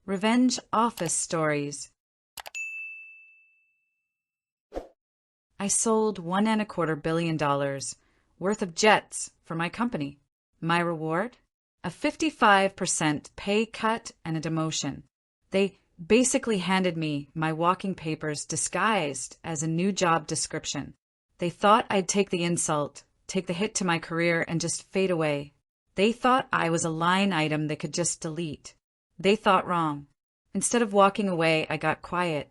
Revenge office stories. I sold $1.25 billion worth of jets for my company. My reward? A 55% pay cut and a demotion. They basically handed me my walking papers disguised as a new job description. They thought I'd take the insult, take the hit to my career, and just fade away. They thought I was a line item they could just delete. They thought wrong. Instead of walking away, I got quiet.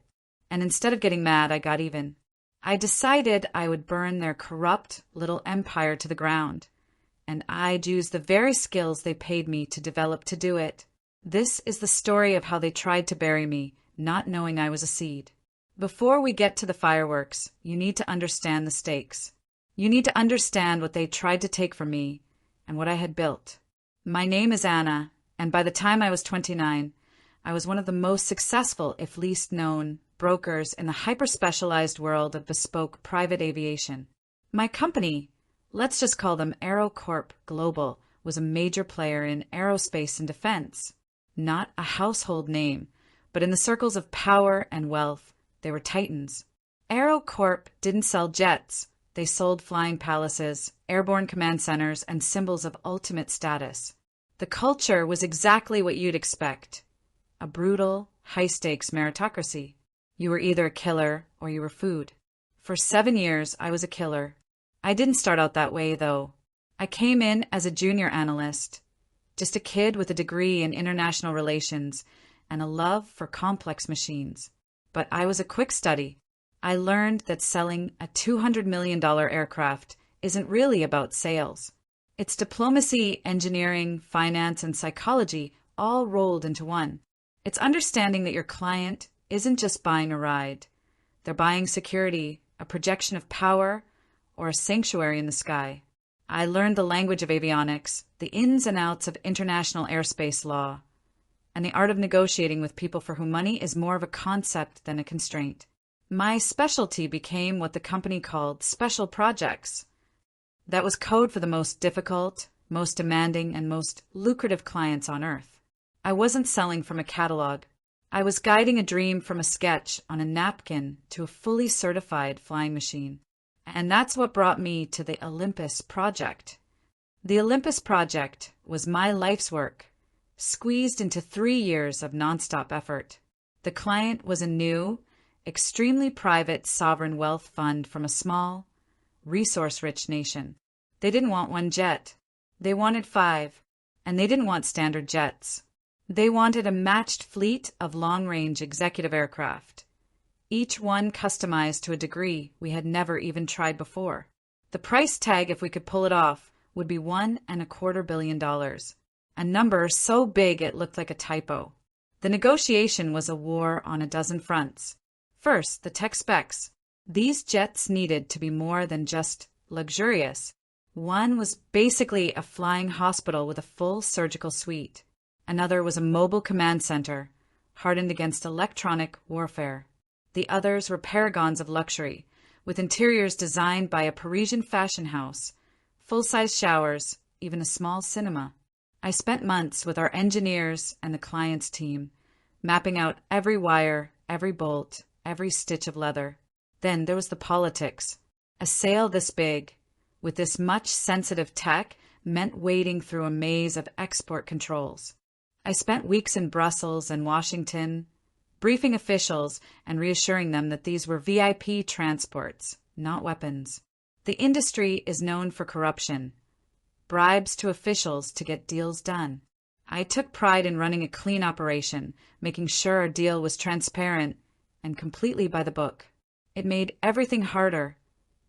And instead of getting mad, I got even. I decided I would burn their corrupt little empire to the ground. And I'd use the very skills they paid me to develop to do it. This is the story of how they tried to bury me, not knowing I was a seed. Before we get to the fireworks, you need to understand the stakes. You need to understand what they tried to take from me and what I had built. My name is Anna, and by the time I was 29, I was one of the most successful, if least known, brokers in the hyper-specialized world of bespoke private aviation. My company, let's just call them AeroCorp Global, was a major player in aerospace and defense. Not a household name, but in the circles of power and wealth, they were titans. AeroCorp didn't sell jets. They sold flying palaces, airborne command centers, and symbols of ultimate status. The culture was exactly what you'd expect. A brutal, high-stakes meritocracy. You were either a killer or you were food. For 7 years, I was a killer. I didn't start out that way, though. I came in as a junior analyst, just a kid with a degree in international relations and a love for complex machines. But I was a quick study. I learned that selling a $200 million aircraft isn't really about sales. It's diplomacy, engineering, finance, and psychology all rolled into one. It's understanding that your client isn't just buying a ride. They're buying security, a projection of power, or a sanctuary in the sky. I learned the language of avionics, the ins and outs of international airspace law, and the art of negotiating with people for whom money is more of a concept than a constraint. My specialty became what the company called special projects. That was code for the most difficult, most demanding, and most lucrative clients on Earth. I wasn't selling from a catalog. I was guiding a dream from a sketch on a napkin to a fully certified flying machine. And that's what brought me to the Olympus Project. The Olympus Project was my life's work, squeezed into 3 years of nonstop effort. The client was a new, extremely private sovereign wealth fund from a small, resource-rich nation. They didn't want one jet. They wanted 5, and they didn't want standard jets. They wanted a matched fleet of long-range executive aircraft, each one customized to a degree we had never even tried before. The price tag, if we could pull it off, would be $1.25 billion, a number so big it looked like a typo. The negotiation was a war on a dozen fronts. First, the tech specs. These jets needed to be more than just luxurious. One was basically a flying hospital with a full surgical suite. Another was a mobile command center, hardened against electronic warfare. The others were paragons of luxury, with interiors designed by a Parisian fashion house, full-size showers, even a small cinema. I spent months with our engineers and the client's team, mapping out every wire, every bolt, every stitch of leather. Then there was the politics. A sale this big, with this much sensitive tech, meant wading through a maze of export controls. I spent weeks in Brussels and Washington, briefing officials and reassuring them that these were VIP transports, not weapons. The industry is known for corruption, bribes to officials to get deals done. I took pride in running a clean operation, making sure our deal was transparent and completely by the book. It made everything harder,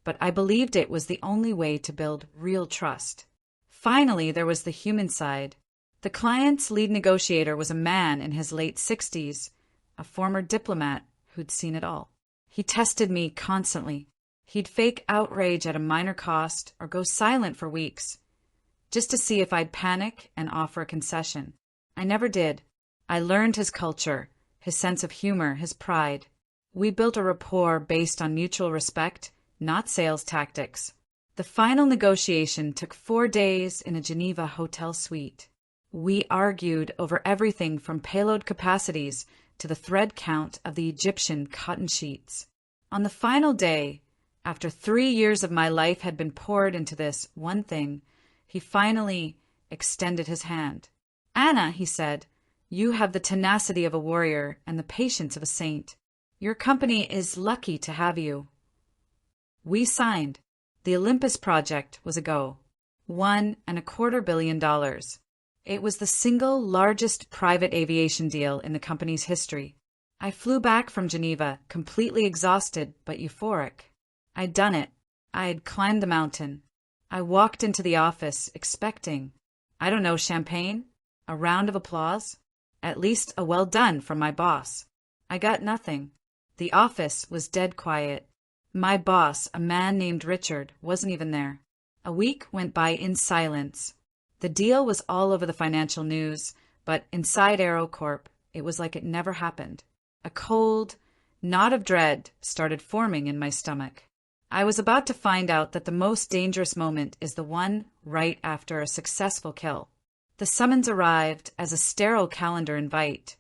but I believed it was the only way to build real trust. Finally, there was the human side. The client's lead negotiator was a man in his late 60s, a former diplomat who'd seen it all. He tested me constantly. He'd fake outrage at a minor cost or go silent for weeks, just to see if I'd panic and offer a concession. I never did. I learned his culture, his sense of humor, his pride. We built a rapport based on mutual respect, not sales tactics. The final negotiation took 4 days in a Geneva hotel suite. We argued over everything from payload capacities to the thread count of the Egyptian cotton sheets. On the final day, after 3 years of my life had been poured into this one thing, he finally extended his hand. "Anna," he said, "you have the tenacity of a warrior and the patience of a saint. Your company is lucky to have you." We signed. The Olympus project was a go. $1.25 billion. It was the single largest private aviation deal in the company's history. I flew back from Geneva, completely exhausted but euphoric. I'd done it. I had climbed the mountain. I walked into the office expecting, I don't know, champagne? A round of applause? At least a well done from my boss. I got nothing. The office was dead quiet. My boss, a man named Richard, wasn't even there. A week went by in silence. The deal was all over the financial news, but inside AeroCorp, it was like it never happened. A cold knot of dread started forming in my stomach. I was about to find out that the most dangerous moment is the one right after a successful kill. The summons arrived as a sterile calendar invite.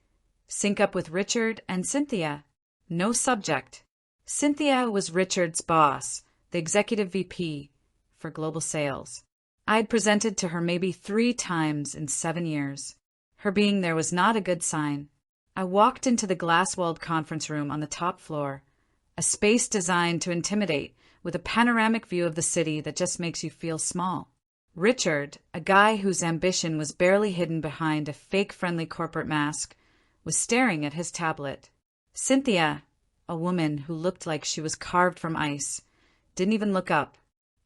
Sync up with Richard and Cynthia. No subject. Cynthia was Richard's boss, the executive VP for global sales. I'd presented to her maybe 3 times in 7 years. Her being there was not a good sign. I walked into the glass-walled conference room on the top floor, a space designed to intimidate, with a panoramic view of the city that just makes you feel small. Richard, a guy whose ambition was barely hidden behind a fake-friendly corporate mask, was staring at his tablet. Cynthia, a woman who looked like she was carved from ice, didn't even look up.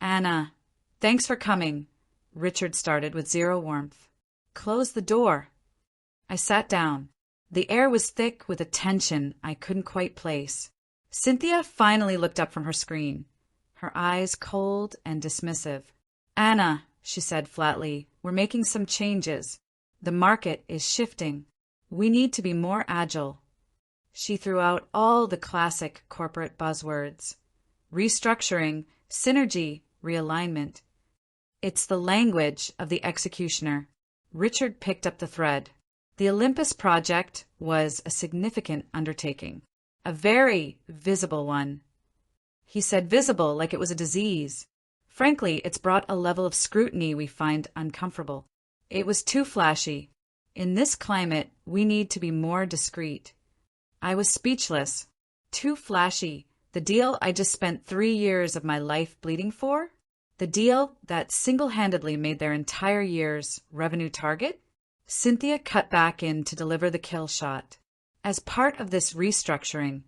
"Anna, thanks for coming," Richard started with zero warmth. "Close the door." I sat down. The air was thick with a tension I couldn't quite place. Cynthia finally looked up from her screen, her eyes cold and dismissive. "Anna," she said flatly, "we're making some changes. The market is shifting. We need to be more agile." She threw out all the classic corporate buzzwords. Restructuring, synergy, realignment. It's the language of the executioner. Richard picked up the thread. The Olympus project was a significant undertaking, a very visible one. He said visible like it was a disease. Frankly, it's brought a level of scrutiny we find uncomfortable. It was too flashy. In this climate, we need to be more discreet. I was speechless. Too flashy. The deal I just spent 3 years of my life bleeding for? The deal that single-handedly made their entire year's revenue target? Cynthia cut back in to deliver the kill shot. As part of this restructuring,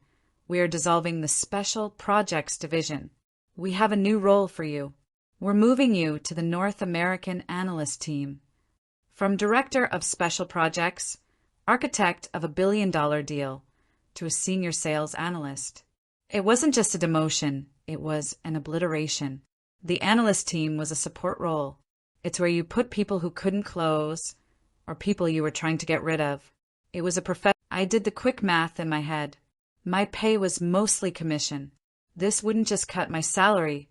we are dissolving the Special Projects Division. We have a new role for you. We're moving you to the North American Analyst Team. From Director of Special Projects, Architect of a $1 billion deal, to a Senior Sales Analyst. It wasn't just a demotion, it was an obliteration. The analyst team was a support role. It's where you put people who couldn't close, or people you were trying to get rid of. It was a profession. I did the quick math in my head. My pay was mostly commission. This wouldn't just cut my salary,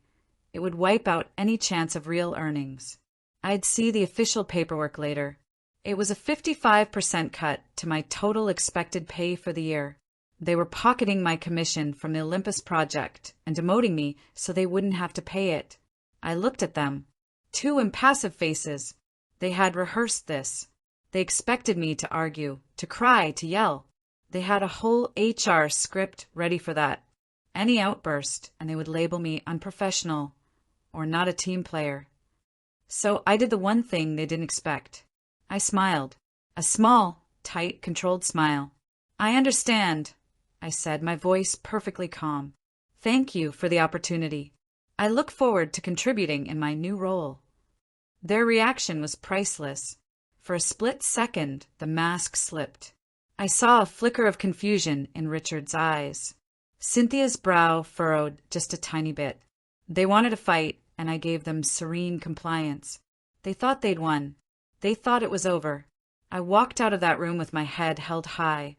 it would wipe out any chance of real earnings. I'd see the official paperwork later. It was a 55% cut to my total expected pay for the year. They were pocketing my commission from the Olympus project and demoting me so they wouldn't have to pay it. I looked at them. 2 impassive faces. They had rehearsed this. They expected me to argue, to cry, to yell. They had a whole HR script ready for that. Any outburst, and they would label me unprofessional or not a team player. So I did the one thing they didn't expect. I smiled. A small, tight, controlled smile. "I understand," I said, my voice perfectly calm. "Thank you for the opportunity. I look forward to contributing in my new role." Their reaction was priceless. For a split second, the mask slipped. I saw a flicker of confusion in Richard's eyes. Cynthia's brow furrowed just a tiny bit. They wanted a fight, and I gave them serene compliance. They thought they'd won. They thought it was over. I walked out of that room with my head held high,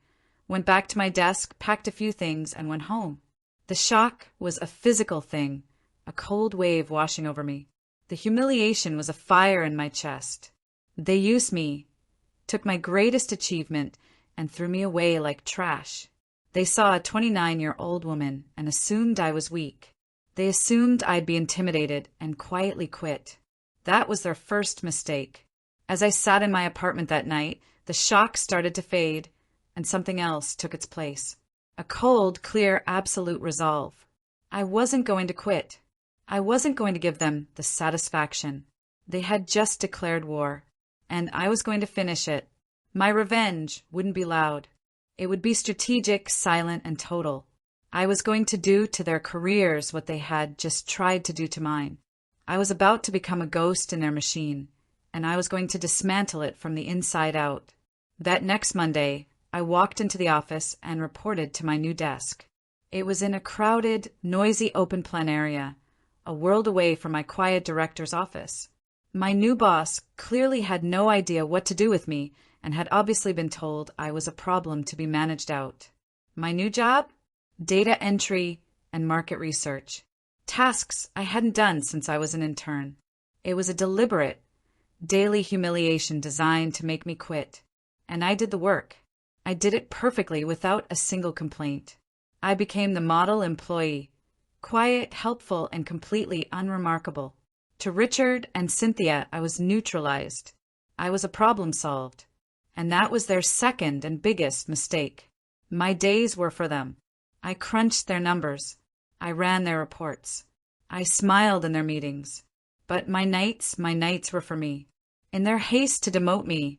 went back to my desk, packed a few things, and went home. The shock was a physical thing, a cold wave washing over me. The humiliation was a fire in my chest. They used me, took my greatest achievement, and threw me away like trash. They saw a 29-year-old woman and assumed I was weak. They assumed I'd be intimidated and quietly quit. That was their first mistake. As I sat in my apartment that night, the shock started to fade, and something else took its place. A cold, clear, absolute resolve. I wasn't going to quit. I wasn't going to give them the satisfaction. They had just declared war, and I was going to finish it. My revenge wouldn't be loud. It would be strategic, silent, and total. I was going to do to their careers what they had just tried to do to mine. I was about to become a ghost in their machine, and I was going to dismantle it from the inside out. That next Monday, I walked into the office and reported to my new desk. It was in a crowded, noisy open-plan area, a world away from my quiet director's office. My new boss clearly had no idea what to do with me and had obviously been told I was a problem to be managed out. My new job? Data entry and market research. Tasks I hadn't done since I was an intern. It was a deliberate, daily humiliation designed to make me quit. And I did the work. I did it perfectly without a single complaint. I became the model employee, quiet, helpful, and completely unremarkable. To Richard and Cynthia, I was neutralized. I was a problem solved. And that was their second and biggest mistake. My days were for them. I crunched their numbers. I ran their reports. I smiled in their meetings. But my nights were for me. In their haste to demote me,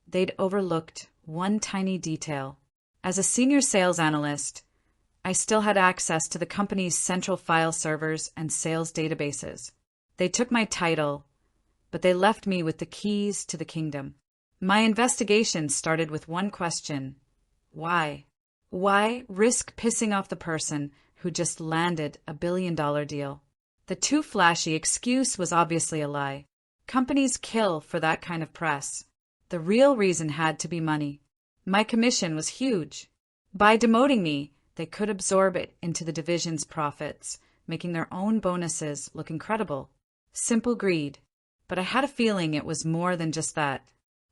they'd overlooked one tiny detail. As a senior sales analyst, I still had access to the company's central file servers and sales databases. They took my title, but they left me with the keys to the kingdom. My investigation started with one question. Why? Why risk pissing off the person who just landed a billion-dollar deal? The too flashy excuse was obviously a lie. Companies kill for that kind of press. The real reason had to be money. My commission was huge. By demoting me, they could absorb it into the division's profits, making their own bonuses look incredible. Simple greed. But I had a feeling it was more than just that.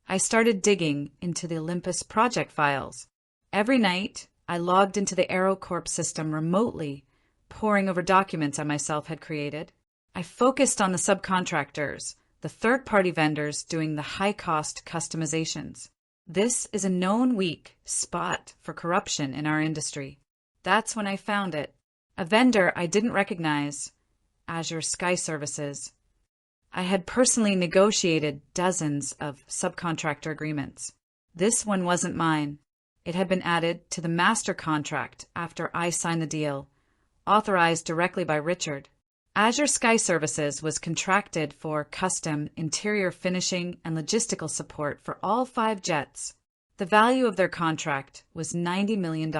I started digging into the Olympus project files. Every night, I logged into the AeroCorp system remotely, poring over documents I myself had created. I focused on the subcontractors, the third-party vendors doing the high-cost customizations. This is a known weak spot for corruption in our industry. That's when I found it. A vendor I didn't recognize, Azure Sky Services. I had personally negotiated dozens of subcontractor agreements. This one wasn't mine. It had been added to the master contract after I signed the deal, authorized directly by Richard. Azure Sky Services was contracted for custom interior finishing and logistical support for all 5 jets. The value of their contract was $90 million.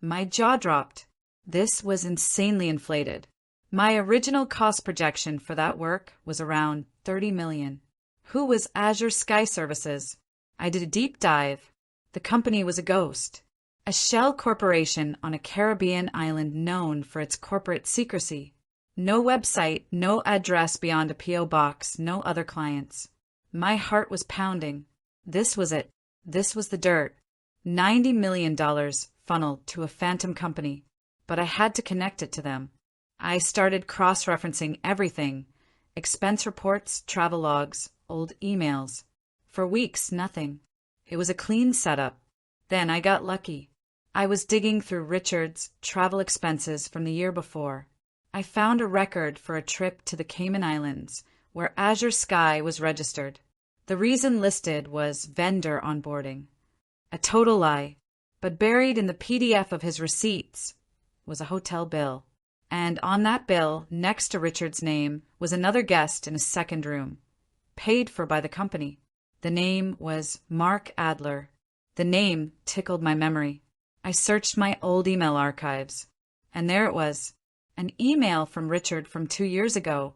My jaw dropped. This was insanely inflated. My original cost projection for that work was around $30 million. Who was Azure Sky Services? I did a deep dive. The company was a ghost. A shell corporation on a Caribbean island known for its corporate secrecy. No website, no address beyond a P.O. box, no other clients. My heart was pounding. This was it. This was the dirt. $90 million funneled to a phantom company. But I had to connect it to them. I started cross-referencing everything. Expense reports, travel logs, old emails. For weeks, nothing. It was a clean setup. Then I got lucky. I was digging through Richard's travel expenses from the year before. I found a record for a trip to the Cayman Islands, where Azure Sky was registered. The reason listed was vendor onboarding. A total lie. But buried in the PDF of his receipts was a hotel bill. And on that bill, next to Richard's name, was another guest in a second room, paid for by the company. The name was Mark Adler. The name tickled my memory. I searched my old email archives, and there it was. An email from Richard from 2 years ago,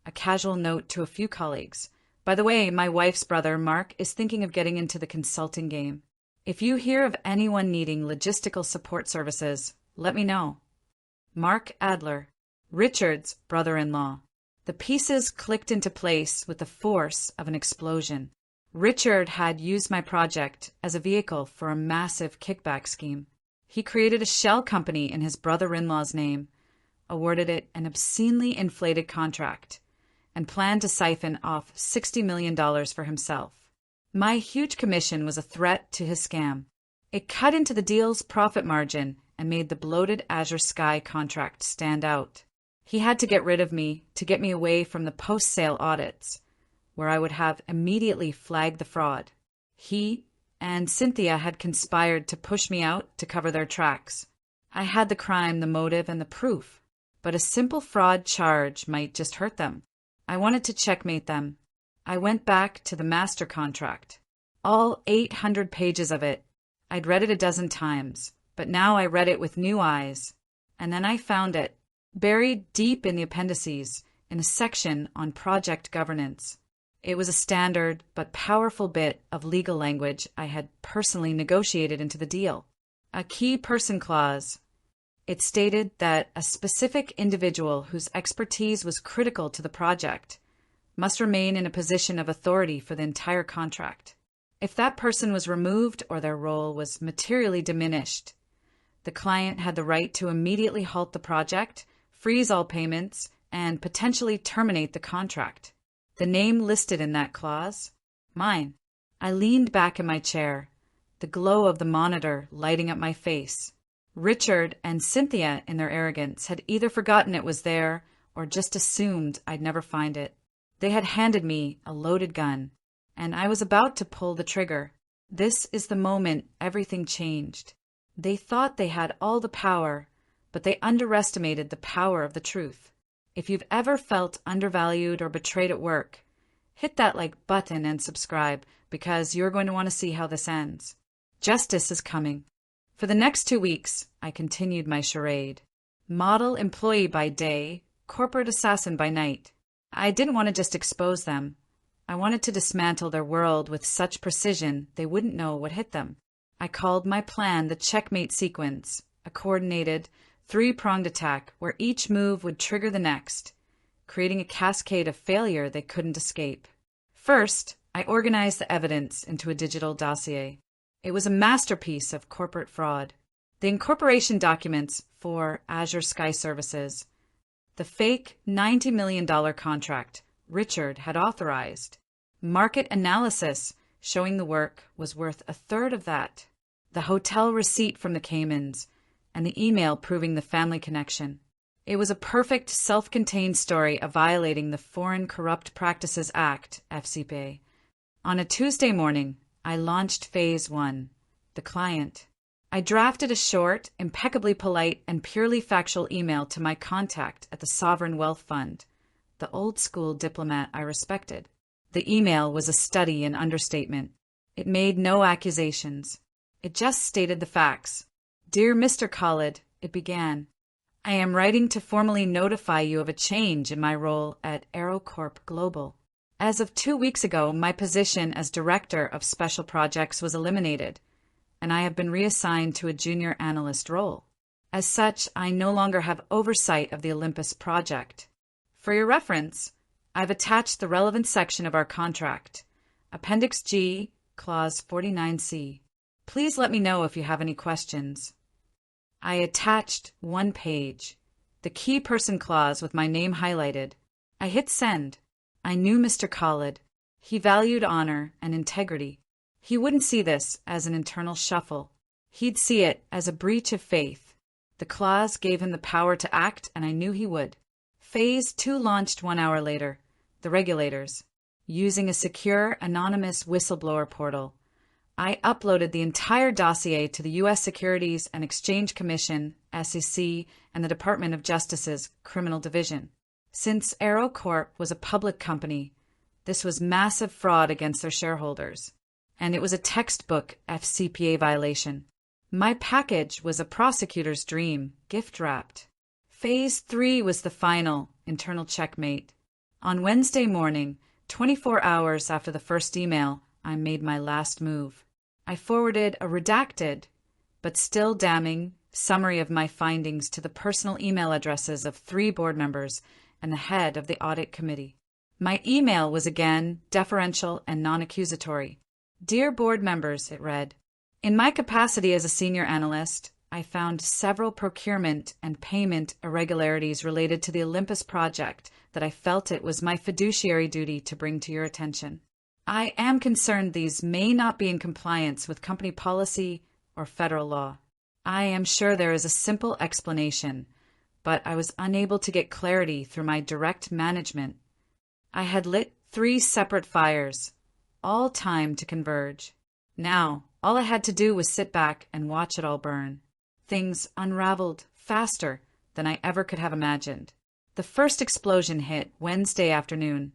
a casual note to a few colleagues. By the way, my wife's brother, Mark, is thinking of getting into the consulting game. If you hear of anyone needing logistical support services, let me know. Mark Adler, Richard's brother-in-law. The pieces clicked into place with the force of an explosion. Richard had used my project as a vehicle for a massive kickback scheme. He created a shell company in his brother-in-law's name, awarded it an obscenely inflated contract, and planned to siphon off $60 million for himself. My huge commission was a threat to his scam. It cut into the deal's profit margin and made the bloated Azure Sky contract stand out. He had to get rid of me to get me away from the post-sale audits, where I would have immediately flagged the fraud. He and Cynthia had conspired to push me out to cover their tracks. I had the crime, the motive, and the proof, but a simple fraud charge might just hurt them. I wanted to checkmate them. I went back to the master contract. All 800 pages of it. I'd read it a dozen times, but now I read it with new eyes. And then I found it, buried deep in the appendices, in a section on project governance. It was a standard but powerful bit of legal language I had personally negotiated into the deal. A key person clause. It stated that a specific individual whose expertise was critical to the project must remain in a position of authority for the entire contract. If that person was removed or their role was materially diminished, the client had the right to immediately halt the project, freeze all payments, and potentially terminate the contract. The name listed in that clause? Mine. I leaned back in my chair, the glow of the monitor lighting up my face. Richard and Cynthia, in their arrogance, had either forgotten it was there or just assumed I'd never find it. They had handed me a loaded gun, and I was about to pull the trigger. This is the moment everything changed. They thought they had all the power, but they underestimated the power of the truth. If you've ever felt undervalued or betrayed at work, hit that like button and subscribe, because you're going to want to see how this ends. Justice is coming. For the next 2 weeks, I continued my charade. Model employee by day, corporate assassin by night. I didn't want to just expose them. I wanted to dismantle their world with such precision they wouldn't know what hit them. I called my plan the checkmate sequence, a coordinated, three-pronged attack where each move would trigger the next, creating a cascade of failure they couldn't escape. First, I organized the evidence into a digital dossier. It was a masterpiece of corporate fraud. The incorporation documents for Azure Sky Services, the fake $90 million contract Richard had authorized, market analysis showing the work was worth a third of that, the hotel receipt from the Caymans, and the email proving the family connection. It was a perfect self-contained story of violating the Foreign Corrupt Practices Act, FCPA. On a Tuesday morning, I launched Phase 1, the client. I drafted a short, impeccably polite, and purely factual email to my contact at the Sovereign Wealth Fund, the old-school diplomat I respected. The email was a study in understatement. It made no accusations. It just stated the facts. Dear Mr. Khalid, it began, I am writing to formally notify you of a change in my role at AeroCorp Global. As of 2 weeks ago, my position as Director of Special Projects was eliminated, and I have been reassigned to a junior analyst role. As such, I no longer have oversight of the Olympus project. For your reference, I've attached the relevant section of our contract, Appendix G, Clause 49C. Please let me know if you have any questions. I attached 1 page, the key person clause with my name highlighted. I hit send. I knew Mr. Khalid. He valued honor and integrity. He wouldn't see this as an internal shuffle. He'd see it as a breach of faith. The clause gave him the power to act, and I knew he would. Phase 2 launched 1 hour later. The regulators, using a secure, anonymous whistleblower portal. I uploaded the entire dossier to the U.S. Securities and Exchange Commission, SEC, and the Department of Justice's Criminal Division. Since AeroCorp was a public company, this was massive fraud against their shareholders, and it was a textbook FCPA violation. My package was a prosecutor's dream, gift-wrapped. Phase 3 was the final, internal checkmate. On Wednesday morning, 24 hours after the first email, I made my last move. I forwarded a redacted, but still damning, summary of my findings to the personal email addresses of 3 board members and the head of the audit committee. My email was again deferential and non-accusatory. Dear board members, it read. In my capacity as a senior analyst, I found several procurement and payment irregularities related to the Olympus project that I felt it was my fiduciary duty to bring to your attention. I am concerned these may not be in compliance with company policy or federal law. I am sure there is a simple explanation, but I was unable to get clarity through my direct management. I had lit 3 separate fires, all timed to converge. Now, all I had to do was sit back and watch it all burn. Things unraveled faster than I ever could have imagined. The first explosion hit Wednesday afternoon.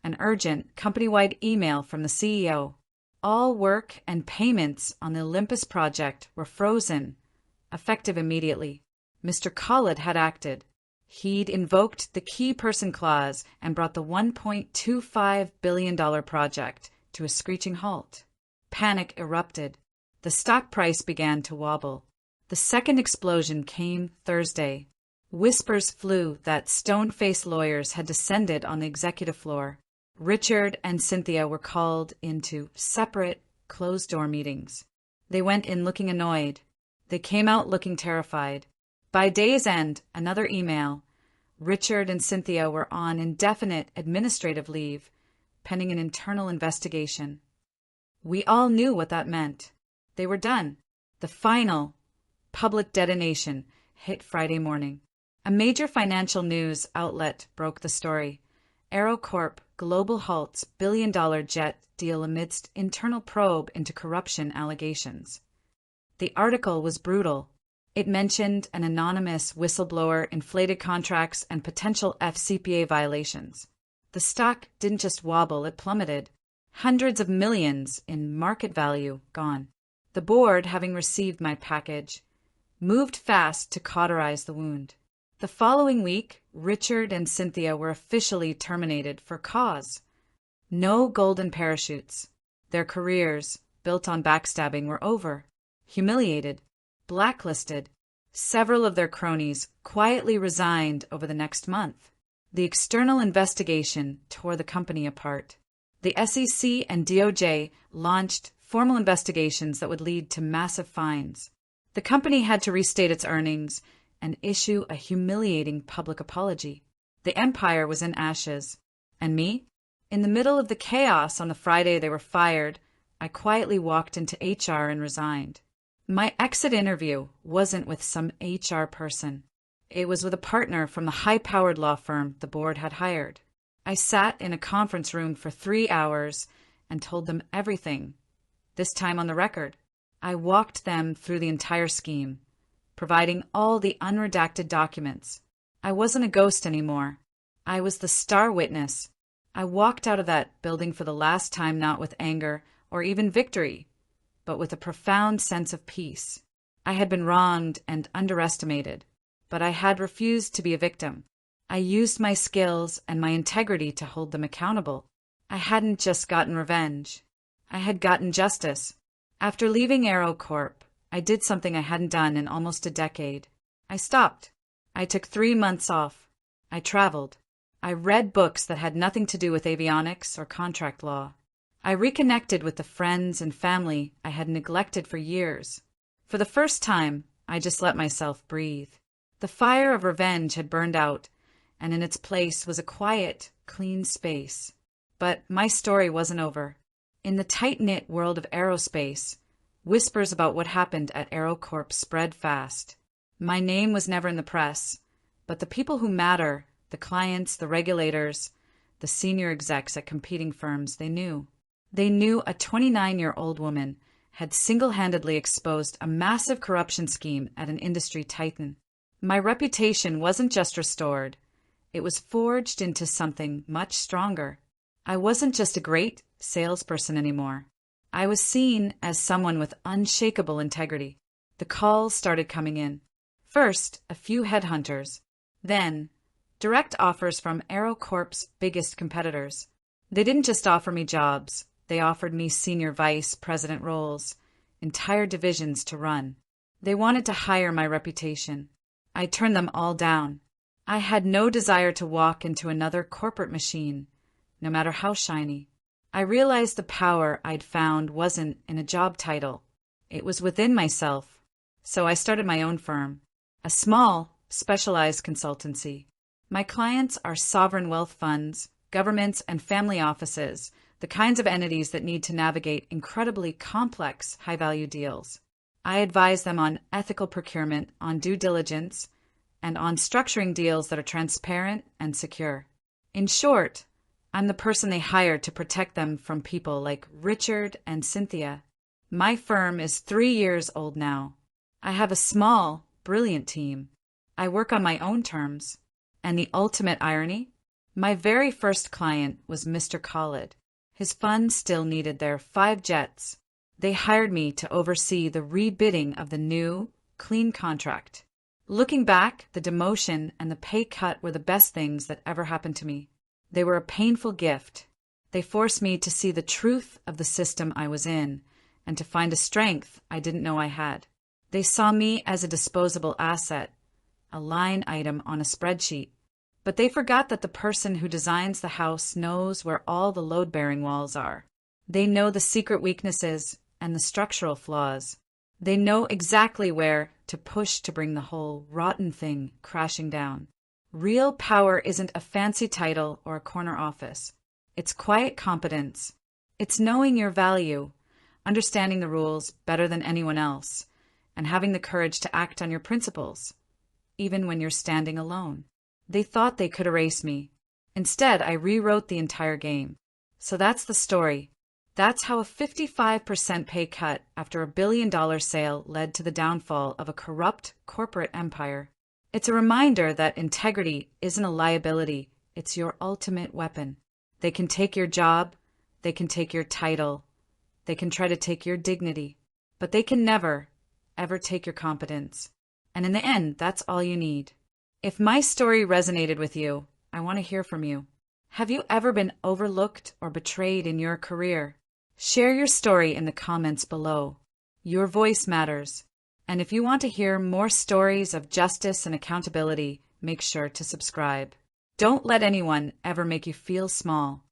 An urgent, company-wide email from the CEO. All work and payments on the Olympus project were frozen, effective immediately. Mr. Khalid had acted. He'd invoked the key person clause and brought the $1.25 billion project to a screeching halt. Panic erupted. The stock price began to wobble. The second explosion came Thursday. Whispers flew that stone-faced lawyers had descended on the executive floor. Richard and Cynthia were called into separate, closed-door meetings. They went in looking annoyed. They came out looking terrified. By day's end, another email. Richard and Cynthia were on indefinite administrative leave, pending an internal investigation. We all knew what that meant. They were done. The final public detonation hit Friday morning. A major financial news outlet broke the story. AeroCorp Global halts billion-dollar jet deal amidst internal probe into corruption allegations. The article was brutal. It mentioned an anonymous whistleblower, inflated contracts, and potential FCPA violations. The stock didn't just wobble, it plummeted. Hundreds of millions in market value gone. The board, having received my package, moved fast to cauterize the wound. The following week, Richard and Cynthia were officially terminated for cause. No golden parachutes. Their careers, built on backstabbing, were over. Humiliated. Blacklisted. Several of their cronies quietly resigned over the next month. The external investigation tore the company apart. The SEC and DOJ launched formal investigations that would lead to massive fines. The company had to restate its earnings and issue a humiliating public apology. The empire was in ashes. And me? In the middle of the chaos on the Friday they were fired, I quietly walked into HR and resigned. My exit interview wasn't with some HR person. It was with a partner from the high-powered law firm the board had hired. I sat in a conference room for 3 hours and told them everything, this time on the record. I walked them through the entire scheme, providing all the unredacted documents. I wasn't a ghost anymore. I was the star witness. I walked out of that building for the last time not with anger or even victory, but with a profound sense of peace. I had been wronged and underestimated, but I had refused to be a victim. I used my skills and my integrity to hold them accountable. I hadn't just gotten revenge. I had gotten justice. After leaving AeroCorp, I did something I hadn't done in almost a decade. I stopped. I took 3 months off. I traveled. I read books that had nothing to do with avionics or contract law. I reconnected with the friends and family I had neglected for years. For the first time, I just let myself breathe. The fire of revenge had burned out, and in its place was a quiet, clean space. But my story wasn't over. In the tight-knit world of aerospace, whispers about what happened at AeroCorp spread fast. My name was never in the press, but the people who matter, the clients, the regulators, the senior execs at competing firms, they knew. They knew a 29-year-old woman had single-handedly exposed a massive corruption scheme at an industry titan. My reputation wasn't just restored. It was forged into something much stronger. I wasn't just a great salesperson anymore. I was seen as someone with unshakable integrity. The calls started coming in. First, a few headhunters. Then, direct offers from AeroCorp's biggest competitors. They didn't just offer me jobs. They offered me senior vice president roles, entire divisions to run. They wanted to hire my reputation. I turned them all down. I had no desire to walk into another corporate machine, no matter how shiny. I realized the power I'd found wasn't in a job title. It was within myself. So I started my own firm, a small, specialized consultancy. My clients are sovereign wealth funds, governments, and family offices, the kinds of entities that need to navigate incredibly complex, high-value deals. I advise them on ethical procurement, on due diligence, and on structuring deals that are transparent and secure. In short, I'm the person they hired to protect them from people like Richard and Cynthia. My firm is 3 years old now. I have a small, brilliant team. I work on my own terms. And the ultimate irony? My very first client was Mr. Khalid. His funds still needed their 5 jets. They hired me to oversee the rebidding of the new, clean contract. Looking back, the demotion and the pay cut were the best things that ever happened to me. They were a painful gift. They forced me to see the truth of the system I was in and to find a strength I didn't know I had. They saw me as a disposable asset, a line item on a spreadsheet. But they forgot that the person who designs the house knows where all the load-bearing walls are. They know the secret weaknesses and the structural flaws. They know exactly where to push to bring the whole rotten thing crashing down. Real power isn't a fancy title or a corner office. It's quiet competence. It's knowing your value, understanding the rules better than anyone else, and having the courage to act on your principles, even when you're standing alone. They thought they could erase me. Instead, I rewrote the entire game. So that's the story. That's how a 55% pay cut after a $1 billion sale led to the downfall of a corrupt corporate empire. It's a reminder that integrity isn't a liability, it's your ultimate weapon. They can take your job, they can take your title, they can try to take your dignity, but they can never, ever take your competence. And in the end, that's all you need. If my story resonated with you, I want to hear from you. Have you ever been overlooked or betrayed in your career? Share your story in the comments below. Your voice matters. And if you want to hear more stories of justice and accountability, make sure to subscribe. Don't let anyone ever make you feel small.